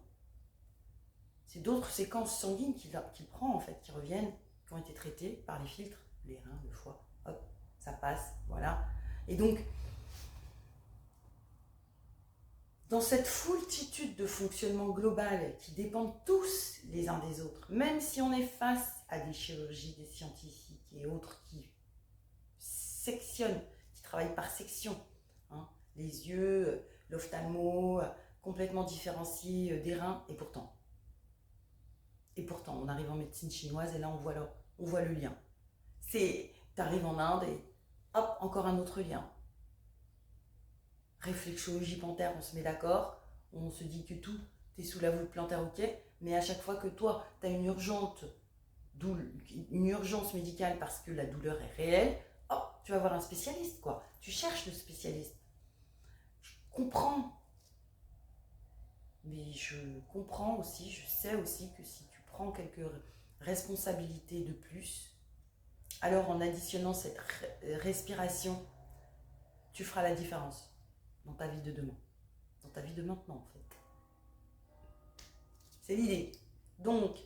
C'est d'autres séquences sanguines qu'il prend, en fait, qui reviennent, qui ont été traitées par les filtres, les reins, le foie. Hop, ça passe, voilà. Et donc, dans cette foultitude de fonctionnements global qui dépendent tous les uns des autres, même si on est face à des chirurgies, des scientifiques et autres qui sectionnent, qui travaillent par section, hein, les yeux, l'ophtalmo, complètement différenciés des reins, et pourtant, on arrive en médecine chinoise et là on voit le lien. T'arrives en Inde et hop, encore un autre lien. Réflexologie plantaire, on se met d'accord, on se dit que tout est sous la voûte plantaire, ok, mais à chaque fois que toi, tu as une urgence médicale parce que la douleur est réelle, hop, tu vas voir un spécialiste, quoi. Tu cherches le spécialiste. Je comprends. Mais je comprends aussi, je sais aussi que si tu prends quelques responsabilités de plus, alors en additionnant cette respiration, tu feras la différence dans ta vie de demain, ta vie de maintenant en fait. C'est l'idée. Donc,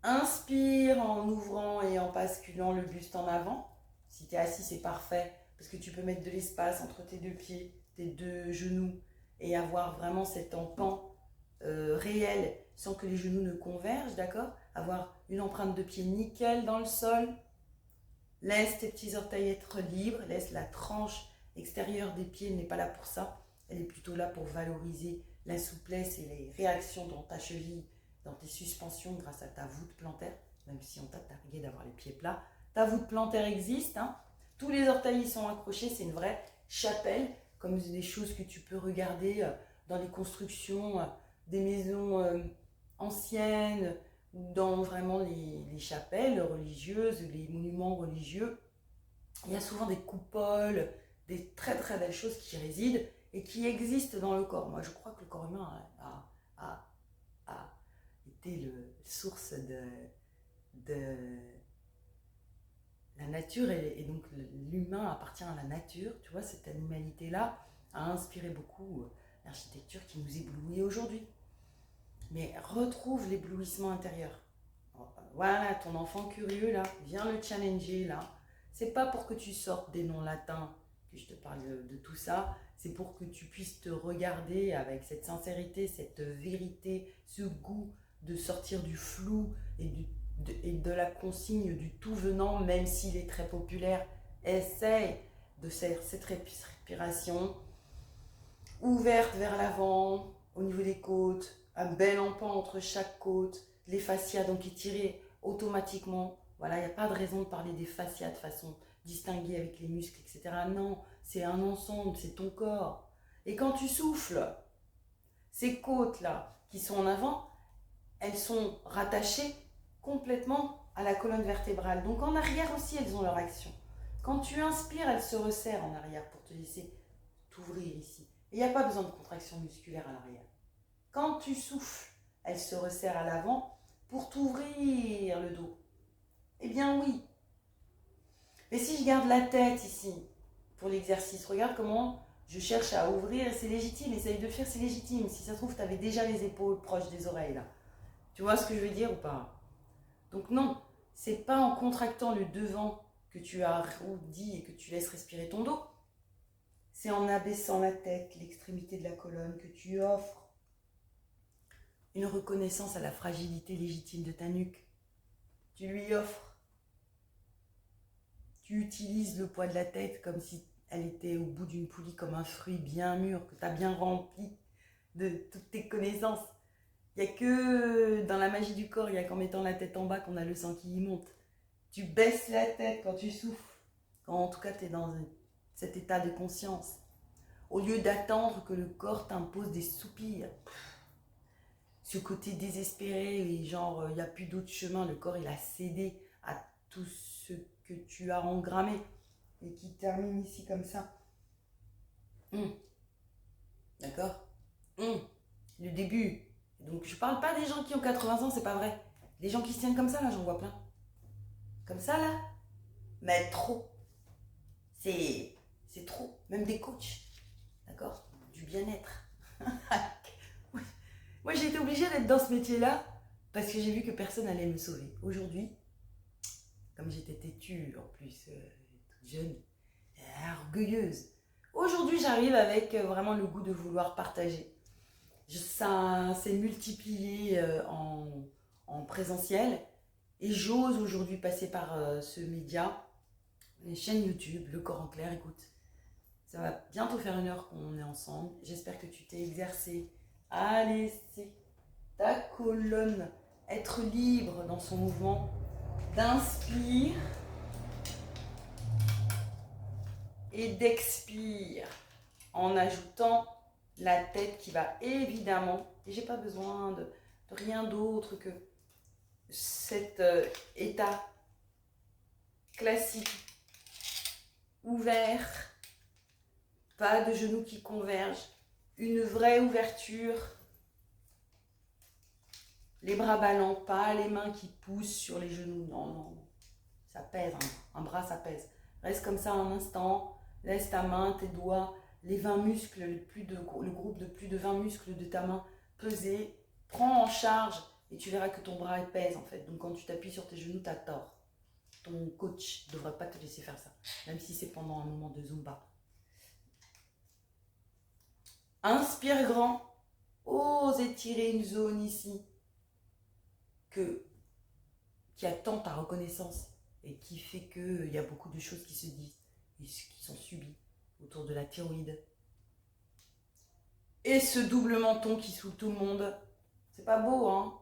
Inspire en ouvrant et en basculant le buste en avant. Si tu es assis, c'est parfait parce que tu peux mettre de l'espace entre tes deux pieds, tes deux genoux et avoir vraiment cet empan réel sans que les genoux ne convergent, d'accord? Avoir une empreinte de pied nickel dans le sol. Laisse tes petits orteils être libres, laisse la tranche extérieure des pieds, elle n'est pas là pour ça. Elle est plutôt là pour valoriser la souplesse et les réactions dans ta cheville, dans tes suspensions grâce à ta voûte plantaire, même si on t'a targué d'avoir les pieds plats. Ta voûte plantaire existe, hein. Tous les orteils y sont accrochés, c'est une vraie chapelle, comme des choses que tu peux regarder dans les constructions des maisons anciennes, ou dans vraiment les chapelles religieuses, les monuments religieux. Il y a souvent des coupoles, des très très belles choses qui résident et qui existent dans le corps. Moi, je crois que le corps humain a été le source de la nature et donc l'humain appartient à la nature. Tu vois, cette animalité-là a inspiré beaucoup l'architecture qui nous éblouit aujourd'hui. Mais retrouve l'éblouissement intérieur. Voilà, ton enfant curieux là, viens le challenger là. C'est pas pour que tu sortes des noms latins que je te parle de tout ça, c'est pour que tu puisses te regarder avec cette sincérité, cette vérité, ce goût de sortir du flou et de la consigne du tout venant, même s'il est très populaire. Essaye de faire cette respiration ouverte vers l'avant, au niveau des côtes, un bel empan entre chaque côte, les fascias donc étirés automatiquement. Voilà, il n'y a pas de raison de parler des fascias de façon distinguée avec les muscles, etc. Non, c'est un ensemble, c'est ton corps. Et quand tu souffles, ces côtes-là qui sont en avant, elles sont rattachées complètement à la colonne vertébrale. Donc en arrière aussi, elles ont leur action. Quand tu inspires, elles se resserrent en arrière pour te laisser t'ouvrir ici. Et il n'y a pas besoin de contraction musculaire à l'arrière. Quand tu souffles, elles se resserrent à l'avant pour t'ouvrir le dos. Eh bien oui. Mais si je garde la tête ici pour l'exercice, regarde comment je cherche à ouvrir et c'est légitime. Essaye de le faire, c'est légitime. Si ça se trouve, tu avais déjà les épaules proches des oreilles là. Tu vois ce que je veux dire ou pas? Donc non, c'est pas en contractant le devant que tu arrondis et que tu laisses respirer ton dos. C'est en abaissant la tête, l'extrémité de la colonne, que tu offres une reconnaissance à la fragilité légitime de ta nuque. Tu lui offres. Tu utilises le poids de la tête comme si elle était au bout d'une poulie, comme un fruit bien mûr, que tu as bien rempli de toutes tes connaissances. Il n'y a que dans la magie du corps, il n'y a qu'en mettant la tête en bas qu'on a le sang qui y monte. Tu baisses la tête quand tu souffles, quand en tout cas tu es dans cet état de conscience. Au lieu d'attendre que le corps t'impose des soupirs, ce côté désespéré et genre il n'y a plus d'autre chemin, le corps il a cédé à tout ce que tu as engrammé et qui termine ici comme ça. D'accord. Le début. Donc je parle pas des gens qui ont 80 ans, c'est pas vrai. Les gens qui se tiennent comme ça là, j'en vois plein. Comme ça là, mais trop. C'est trop. Même des coachs. D'accord. Du bien-être. Moi j'ai été obligée d'être dans ce métier-là parce que j'ai vu que personne allait me sauver. Aujourd'hui, comme j'étais têtue en plus, toute jeune, orgueilleuse. Aujourd'hui j'arrive avec vraiment le goût de vouloir partager. Ça s'est multiplié en présentiel et j'ose aujourd'hui passer par ce média, les chaînes YouTube, Le Corps en Clair. Écoute, ça va bientôt faire 1 heure qu'on est ensemble. J'espère que tu t'es exercé à laisser ta colonne être libre dans son mouvement d'inspire et d'expire en ajoutant la tête qui va évidemment, et j'ai pas besoin de rien d'autre que cet état classique, ouvert, pas de genoux qui convergent, une vraie ouverture, les bras ballants, pas les mains qui poussent sur les genoux, non, ça pèse, un bras ça pèse. Reste comme ça un instant, laisse ta main, tes doigts, les 20 muscles, le groupe de plus de 20 muscles de ta main peser, prends en charge et tu verras que ton bras il pèse en fait. Donc quand tu t'appuies sur tes genoux, tu as tort. Ton coach ne devrait pas te laisser faire ça, même si c'est pendant un moment de Zumba. Inspire grand. Ose étirer une zone ici qui attend ta reconnaissance et qui fait qu'il y a beaucoup de choses qui se disent et qui sont subies autour de la thyroïde. Et ce double menton qui saoule tout le monde, c'est pas beau, hein?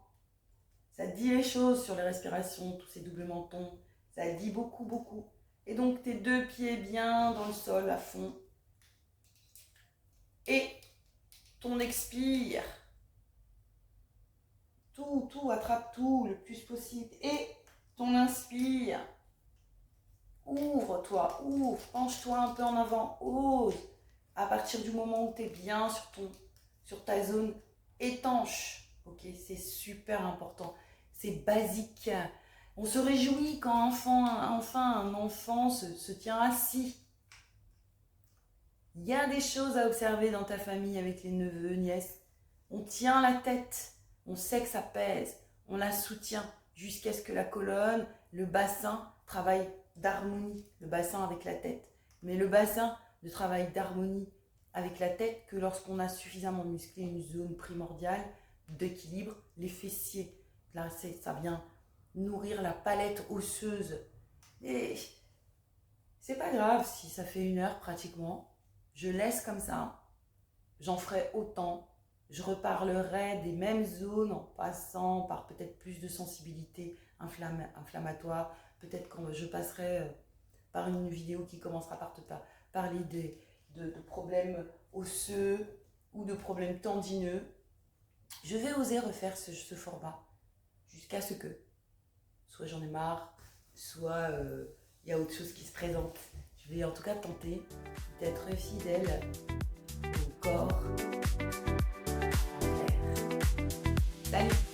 Ça dit les choses sur les respirations, tous ces doubles mentons. Ça dit beaucoup, beaucoup. Et donc tes deux pieds bien dans le sol à fond. Et ton expire. Tout, attrape tout le plus possible. Et ton inspire. Ouvre-toi, ouvre, penche-toi un peu en avant, ose. À partir du moment où tu es bien sur ta zone étanche. Ok, c'est super important. C'est basique. On se réjouit quand enfin un enfant se tient assis. Il y a des choses à observer dans ta famille avec les neveux, nièces. On tient la tête, on sait que ça pèse, on la soutient jusqu'à ce que la colonne, le bassin travaille d'harmonie, le bassin avec la tête. Mais le bassin ne travaille d'harmonie avec la tête que lorsqu'on a suffisamment musclé une zone primordiale d'équilibre, les fessiers. Là, ça vient nourrir la palette osseuse. Et c'est pas grave si ça fait 1 heure pratiquement. Je laisse comme ça. J'en ferai autant. Je reparlerai des mêmes zones en passant par peut-être plus de sensibilité inflammatoire. Peut-être quand je passerai par une vidéo qui commencera par te parler de problèmes osseux ou de problèmes tendineux. Je vais oser refaire ce format jusqu'à ce que soit j'en ai marre, soit il y a autre chose qui se présente. Je vais en tout cas tenter d'être fidèle au corps en l'air. Salut!